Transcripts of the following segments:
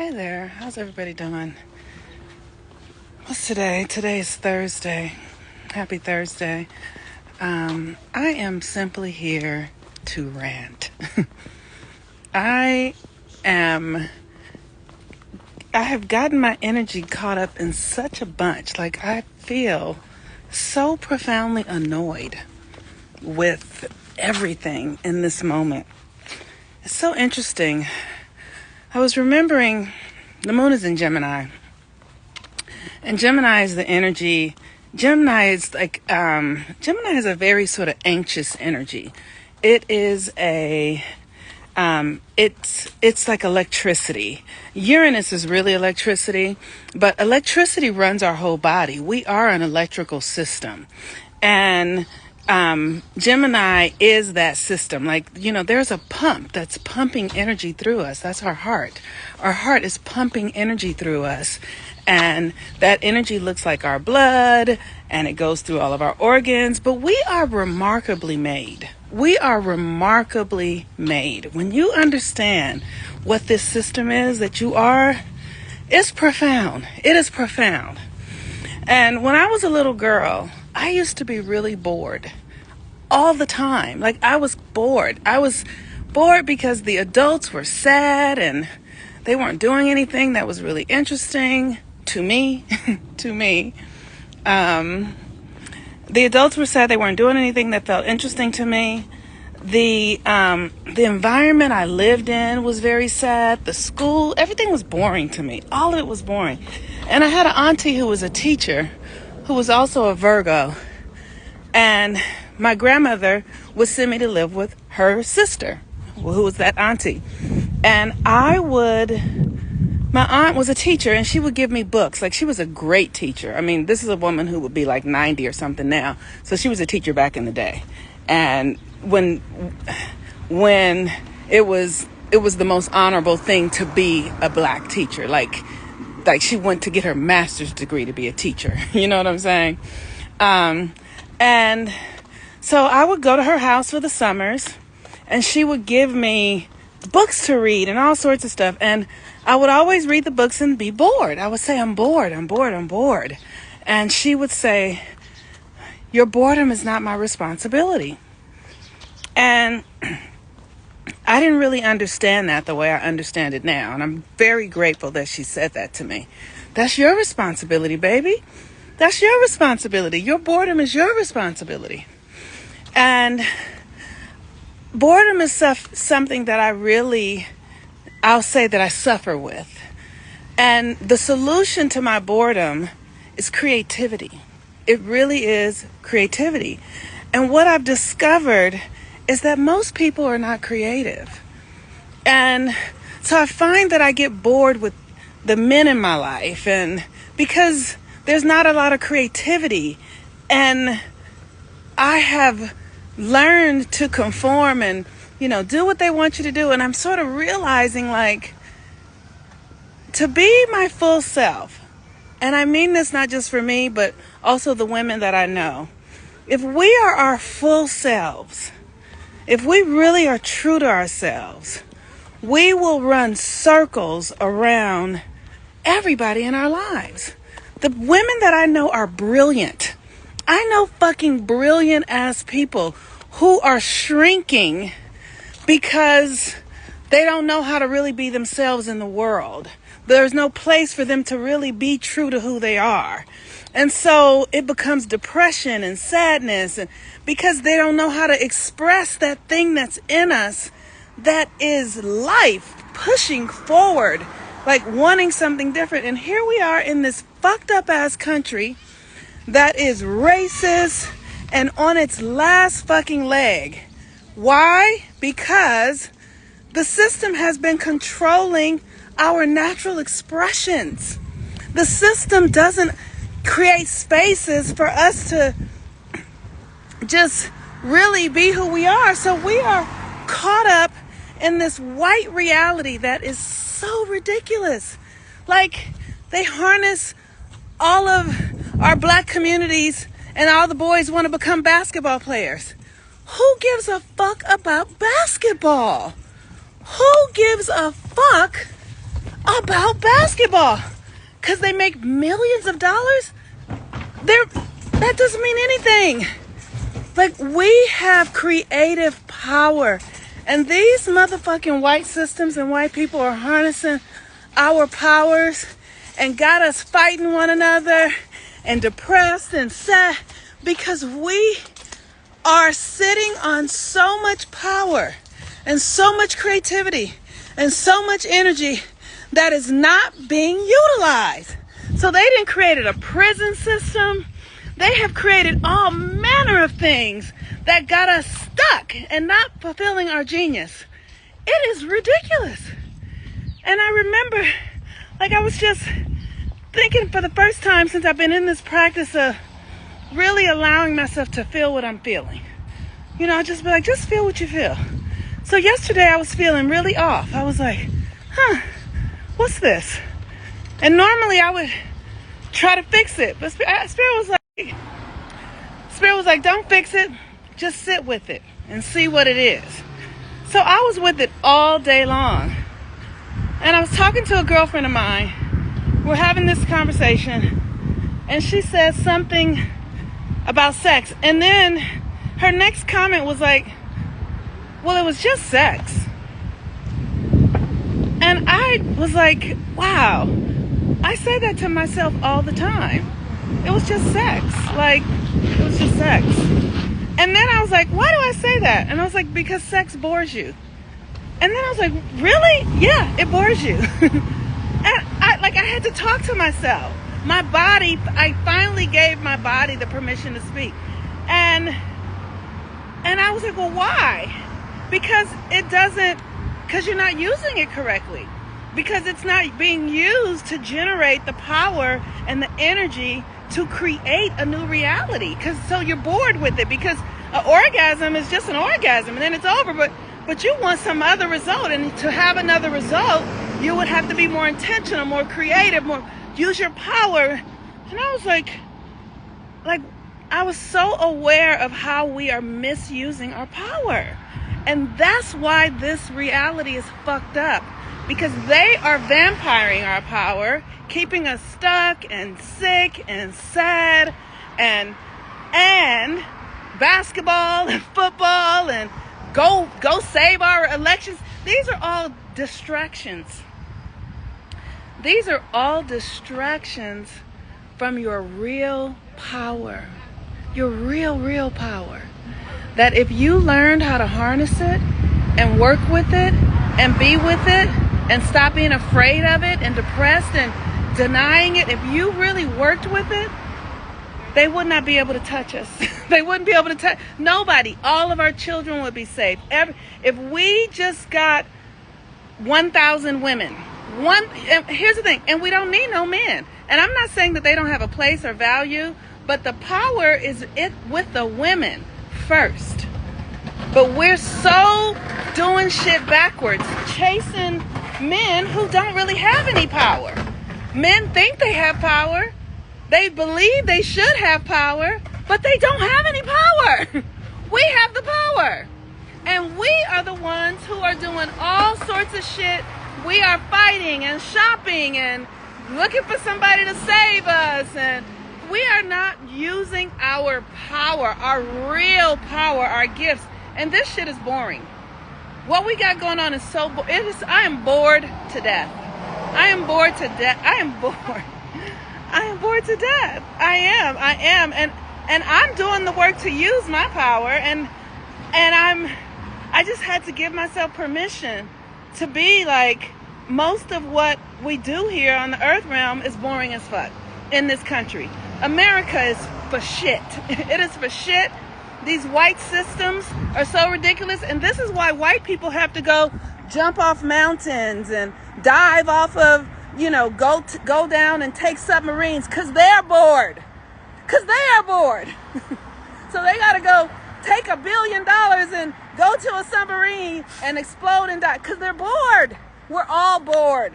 Hey there, how's everybody doing? What's today? Today's Thursday. Happy Thursday. I am simply here to rant. I am, I have gotten my energy caught up in such a bunch. Like, I feel so profoundly annoyed with everything in this moment. It's so interesting. I was remembering the moon is in Gemini. And Gemini is the energy. Gemini is like, Gemini has a very sort of anxious energy. It is it's like electricity. Uranus is really electricity, but electricity runs our whole body. We are an electrical system. And Gemini is that system. Like, there's a pump that's pumping energy through us. That's our heart. Our heart is pumping energy through us. And that energy looks like our blood, and it goes through all of our organs. But we are remarkably made. We are remarkably made. When you understand what this system is that you are, it's profound. It is profound. And when I was a little girl, I used to be really bored all the time. Like, I was bored. I was bored because the adults were sad and they weren't doing anything that was really interesting to me. The adults were sad. They weren't doing anything that felt interesting to me. The environment I lived in was very sad. The school, everything was boring to me. All of it was boring. And I had an auntie who was a teacher, who was also a Virgo. And my grandmother would send me to live with her sister, who was that auntie. And my aunt was a teacher, and she would give me books. Like, she was a great teacher. I mean, this is a woman who would be like 90 or something now. So she was a teacher back in the day. And when it was the most honorable thing to be a black teacher. Like she went to get her master's degree to be a teacher. You know what I'm saying? And so I would go to her house for the summers, and she would give me books to read and all sorts of stuff. And I would always read the books and be bored. I would say, I'm bored. And she would say, your boredom is not my responsibility. And I didn't really understand that the way I understand it now. And I'm very grateful that she said that to me. That's your responsibility, baby. That's your responsibility. Your boredom is your responsibility. And boredom is something that I'll say that I suffer with. And the solution to my boredom is creativity. It really is creativity. And what I've discovered is that most people are not creative. And so I find that I get bored with the men in my life, and because there's not a lot of creativity, and I have learned to conform and, do what they want you to do. And I'm sort of realizing, like, to be my full self, and I mean this not just for me, but also the women that I know. If we are our full selves, if we really are true to ourselves, we will run circles around everybody in our lives. The women that I know are brilliant. I know fucking brilliant ass people who are shrinking because they don't know how to really be themselves in the world. There's no place for them to really be true to who they are. And so it becomes depression and sadness, and because they don't know how to express that thing that's in us, that is life pushing forward, like wanting something different. And here we are in this fucked up ass country that is racist and on its last fucking leg. Why? Because the system has been controlling our natural expressions. The system doesn't create spaces for us to just really be who we are. So we are caught up in this white reality that is so ridiculous. Like, they harness all of our black communities, and all the boys want to become basketball players. Who gives a fuck about basketball? Who gives a fuck about basketball. Because they make millions of dollars. That doesn't mean anything. Like, we have creative power. And these motherfucking white systems and white people are harnessing our powers and got us fighting one another and depressed and sad because we are sitting on so much power and so much creativity and so much energy that is not being utilized. So they didn't create a prison system. They have created all manner of things that got us stuck and not fulfilling our genius. It is ridiculous. And I remember, like, I was just thinking for the first time since I've been in this practice of really allowing myself to feel what I'm feeling. You know, just be like, just feel what you feel. So yesterday I was feeling really off. I was like, what's this? And normally I would try to fix it. But Spirit was like, don't fix it. Just sit with it and see what it is. So I was with it all day long. And I was talking to a girlfriend of mine. We're having this conversation. And she said something about sex. And then her next comment was like, well, it was just sex. And I was like, wow. I say that to myself all the time. It was just sex. Like, it was just sex. And then I was like, why do I say that? And I was like, because sex bores you. And then I was like, really? Yeah, it bores you. And I had to talk to myself. My body, I finally gave my body the permission to speak. And I was like, well, why? Because you're not using it correctly. Because it's not being used to generate the power and the energy to create a new reality. So you're bored with it because an orgasm is just an orgasm and then it's over. But you want some other result. And to have another result, you would have to be more intentional, more creative, more use your power. And I was like I was so aware of how we are misusing our power. And that's why this reality is fucked up. Because they are vampiring our power, keeping us stuck and sick and sad and basketball and football and go save our elections. These are all distractions. These are all distractions from your real power. Your real power. That if you learned how to harness it and work with it and be with it and stop being afraid of it and depressed and denying it, if you really worked with it, they would not be able to touch us. They wouldn't be able to touch nobody. All of our children would be safe. If we just got 1,000 women, here's the thing, and we don't need no men. And I'm not saying that they don't have a place or value, but the power is it with the women first. But we're so doing shit backwards, chasing men who don't really have any power. Men think they have power. They believe they should have power, but they don't have any power. We have the power. And we are the ones who are doing all sorts of shit. We are fighting and shopping and looking for somebody to save us. And we are not using our power, our real power, our gifts. And this shit is boring. What we got going on is so boring. I am bored to death. I am bored to death. I am bored. I am bored to death. I am. And I'm doing the work to use my power. And I just had to give myself permission to be like, most of what we do here on the earth realm is boring as fuck in this country. America is for shit. It is for shit. These white systems are so ridiculous. And this is why white people have to go jump off mountains and dive off of, go down and take submarines because they're bored. So they got to go take $1 billion and go to a submarine and explode and die because they're bored. We're all bored.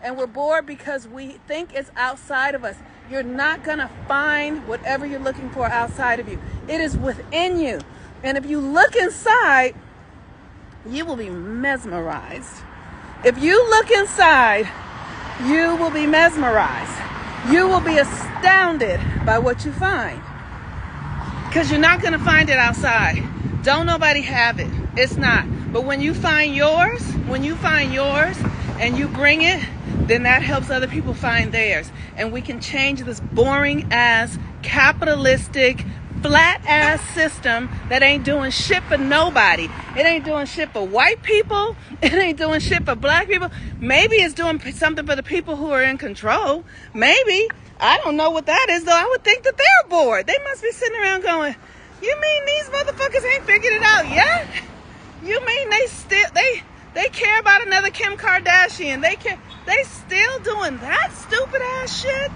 And we're bored because we think it's outside of us. You're not going to find whatever you're looking for outside of you. It is within you. And if you look inside, you will be mesmerized. If you look inside, you will be mesmerized. You will be astounded by what you find. Because you're not going to find it outside. Don't nobody have it. It's not. But when you find yours, and you bring it, then that helps other people find theirs. And we can change this boring ass, capitalistic, flat ass system that ain't doing shit for nobody. It ain't doing shit for white people. It ain't doing shit for black people. Maybe it's doing something for the people who are in control. Maybe. I don't know what that is, though. I would think that they're bored. They must be sitting around going, you mean these motherfuckers ain't figured it out yet? You mean they care about another Kim Kardashian? They still doing that stupid ass shit?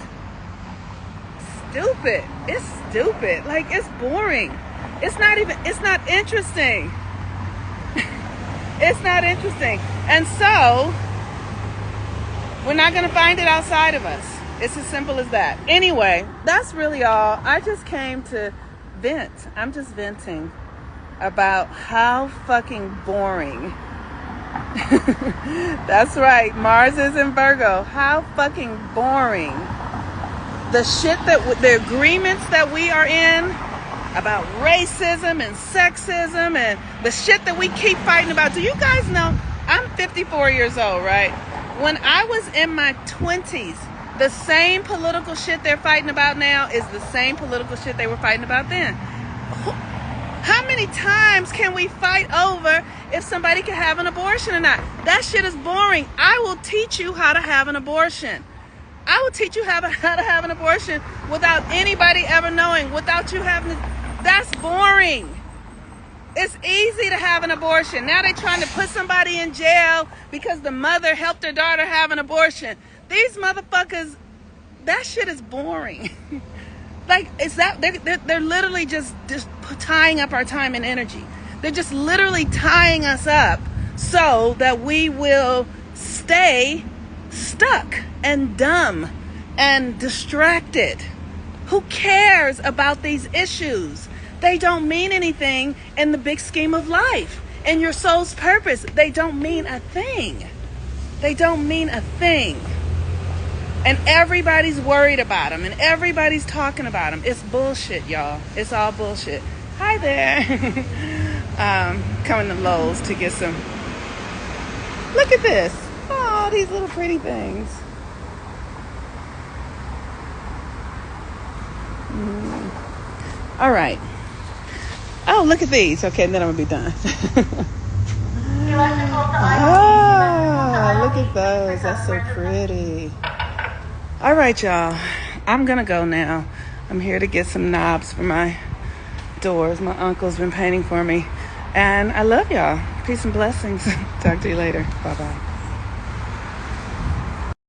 Stupid. It's stupid. Like, it's boring. It's not interesting. It's not interesting. And so, we're not going to find it outside of us. It's as simple as that. Anyway, that's really all. I just came to vent. I'm just venting about how fucking boring. That's right. Mars is in Virgo. How fucking boring. The shit the agreements that we are in about racism and sexism and the shit that we keep fighting about. Do you guys know, I'm 54 years old, right? When I was in my 20s, the same political shit they're fighting about now is the same political shit they were fighting about then. How many times can we fight over if somebody can have an abortion or not? That shit is boring. I will teach you how to have an abortion. I will teach you how to have an abortion without anybody ever knowing, without you having to. That's boring. It's easy to have an abortion. Now they're trying to put somebody in jail because the mother helped her daughter have an abortion. These motherfuckers, that shit is boring. Like, it's that they're literally just tying up our time and energy. They're just literally tying us up so that we will stay stuck and dumb and distracted. Who cares about these issues? They don't mean anything in the big scheme of life. In your soul's purpose, they don't mean a thing. They don't mean a thing. And everybody's worried about them, and everybody's talking about them. It's bullshit, y'all. It's all bullshit. Hi there. Coming to Lowe's to get some. Look at this. Oh, these little pretty things. All right. Oh, look at these. Okay, and then I'm going to be done. Oh, look at those. That's so pretty. All right, y'all. I'm going to go now. I'm here to get some knobs for my doors. My uncle's been painting for me. And I love y'all. Peace and blessings. Talk to you later. Bye-bye.